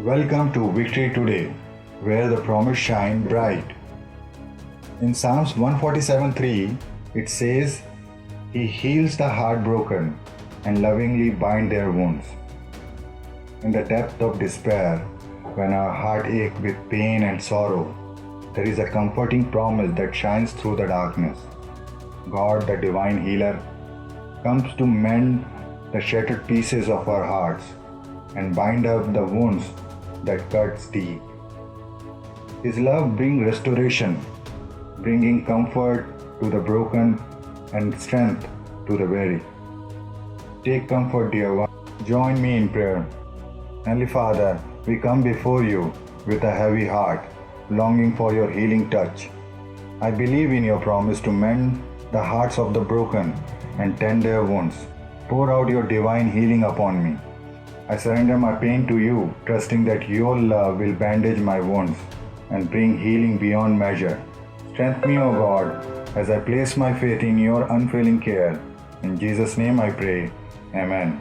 Welcome to Victory Today, where the promise shine bright. In Psalms 147:3, it says, He heals the heartbroken and lovingly bind their wounds. In the depth of despair, when our heart aches with pain and sorrow, there is a comforting promise that shines through the darkness. God, the divine healer, comes to mend the shattered pieces of our hearts and bind up the wounds that cuts deep. His love brings restoration, bringing comfort to the broken and strength to the weary. Take comfort, dear one. Join me in prayer. Heavenly Father, we come before you with a heavy heart, longing for your healing touch. I believe in your promise to mend the hearts of the broken and tend their wounds. Pour out your divine healing upon me. I surrender my pain to you, trusting that your love will bandage my wounds and bring healing beyond measure. Strengthen me, O God, as I place my faith in your unfailing care. In Jesus' name I pray. Amen.